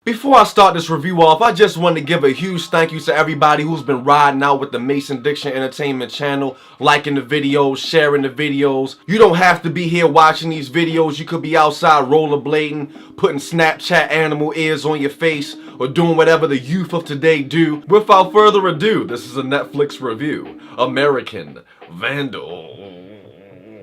Before I start this review off, I just want to give a huge thank you to everybody who's been riding out with the Mason Diction Entertainment channel, liking the videos, sharing the videos. You don't have to be here watching these videos. You could be outside rollerblading, putting Snapchat animal ears on your face, or doing whatever the youth of today do. Without further ado, this is a Netflix review. American Vandal.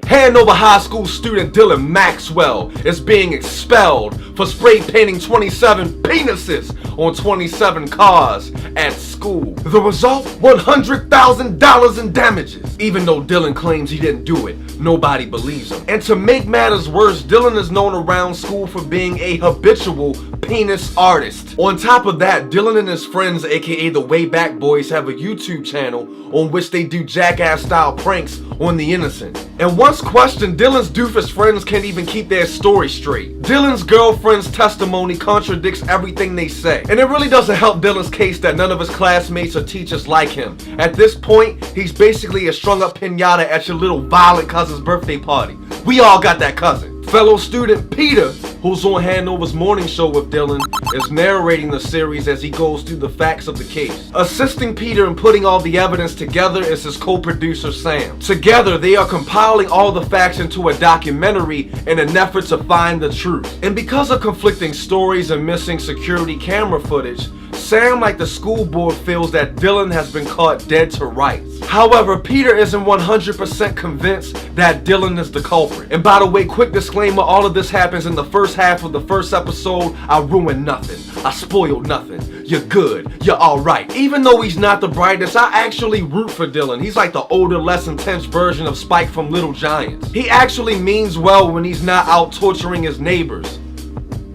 Hanover High School student Dylan Maxwell is being expelled for spray painting 27 penises on 27 cars at school. The result? $100,000 in damages. Even though Dylan claims he didn't do it, nobody believes him. And to make matters worse, Dylan is known around school for being a habitual penis artist. On top of that, Dylan and his friends, aka the Wayback Boys, have a YouTube channel on which they do jackass style pranks on the innocent. And once questioned, Dylan's doofus friends can't even keep their story straight. Dylan's girlfriend's testimony contradicts everything they say. And it really doesn't help Dylan's case that none of his classmates or teachers like him. At this point, he's basically a strung up pinata at your little violent cousin's birthday party. We all got that cousin. Fellow student Peter, who's on Hanover's morning show with Dylan, is narrating the series as he goes through the facts of the case. Assisting Peter in putting all the evidence together is his co-producer Sam. Together, they are compiling all the facts into a documentary in an effort to find the truth. And because of conflicting stories and missing security camera footage, Sam, like the school board, feels that Dylan has been caught dead to rights. However, Peter isn't 100% convinced that Dylan is the culprit. And by the way, quick disclaimer, all of this happens in the first half of the first episode. I ruined nothing. I spoiled nothing. You're good. You're alright. Even though he's not the brightest, I actually root for Dylan. He's like the older, less intense version of Spike from Little Giants. He actually means well when he's not out torturing his neighbors,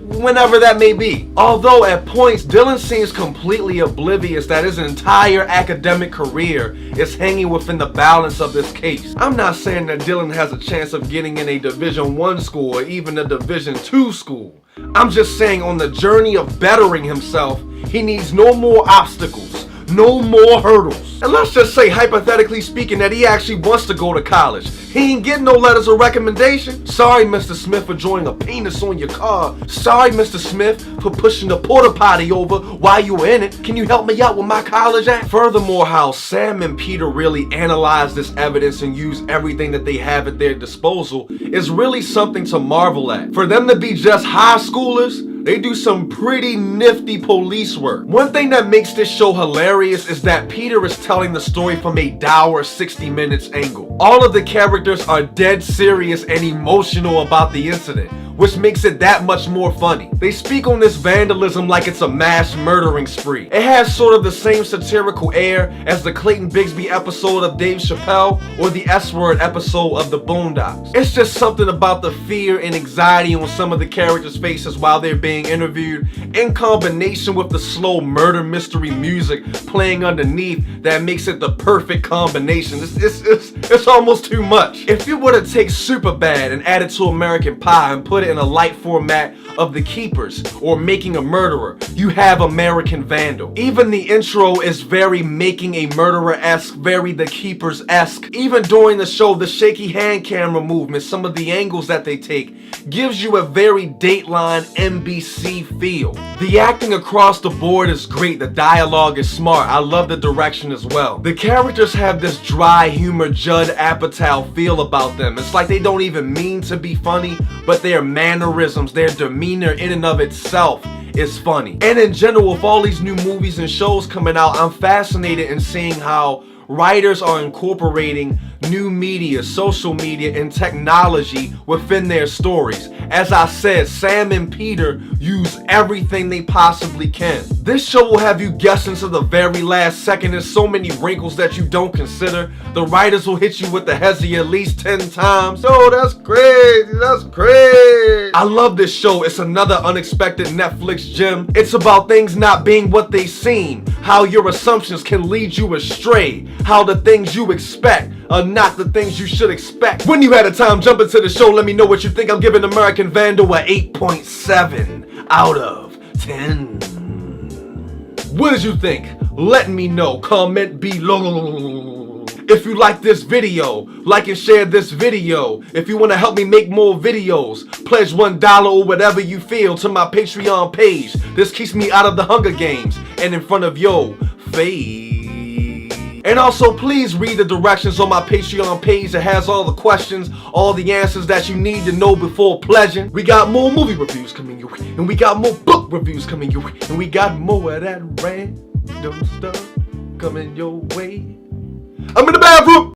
whenever that may be. Although at points, Dylan seems completely oblivious that his entire academic career is hanging within the balance of this case. I'm not saying that Dylan has a chance of getting in a Division I school or even a Division II school. I'm just saying on the journey of bettering himself, he needs no more obstacles, no more hurdles. And let's just say, hypothetically speaking, that he actually wants to go to college. He ain't getting no letters of recommendation. Sorry, Mr. Smith, for drawing a penis on your car. Sorry, Mr. Smith, for pushing the porta potty over while you were in it. Can you help me out with my college act? Furthermore, how Sam and Peter really analyze this evidence and use everything that they have at their disposal is really something to marvel at. For them to be just high schoolers, they do some pretty nifty police work. One thing that makes this show hilarious is that Peter is telling the story from a dour 60 minutes angle. All of the characters are dead serious and emotional about the incident, which makes it that much more funny. They speak on this vandalism like it's a mass murdering spree. It has sort of the same satirical air as the Clayton Bigsby episode of Dave Chappelle or the S-Word episode of The Boondocks. It's just something about the fear and anxiety on some of the characters' faces while they're being interviewed, in combination with the slow murder mystery music playing underneath, that makes it the perfect combination. It's almost too much. If you were to take Superbad and add it to American Pie and put it in a light format of The Keepers or Making a Murderer, you have American Vandal. Even the intro is very Making a Murderer-esque, very The Keepers-esque. Even during the show, the shaky hand camera movement, some of the angles that they take, gives you a very Dateline NBC feel. The acting across the board is great. The dialogue is smart. I love the direction as well. The characters have this dry humor, Judd Apatow feel about them. It's like they don't even mean to be funny, but their mannerisms, their demeanor in and of itself is funny. And in general, with all these new movies and shows coming out, I'm fascinated in seeing how writers are incorporating new media, social media, and technology within their stories. As I said, Sam and Peter use everything they possibly can. This show will have you guessing to the very last second. There's so many wrinkles that you don't consider. The writers will hit you with the hezzy at least 10 times. Oh, that's crazy, that's crazy. I love this show. It's another unexpected Netflix gem. It's about things not being what they seem, how your assumptions can lead you astray, how the things you expect are not the things you should expect. When you had a time, jump into the show. Let me know what you think. I'm giving American Vandal a 8.7 out of 10. What did you think? Let me know. Comment below. If you like this video, like and share this video. If you want to help me make more videos, pledge $1 or whatever you feel to my Patreon page. This keeps me out of the Hunger Games and in front of your face. And also, please read the directions on my Patreon page. It has all the questions, all the answers that you need to know before pledging. We got more movie reviews coming your way, and we got more book reviews coming your way, and we got more of that random stuff coming your way. I'm in the bathroom!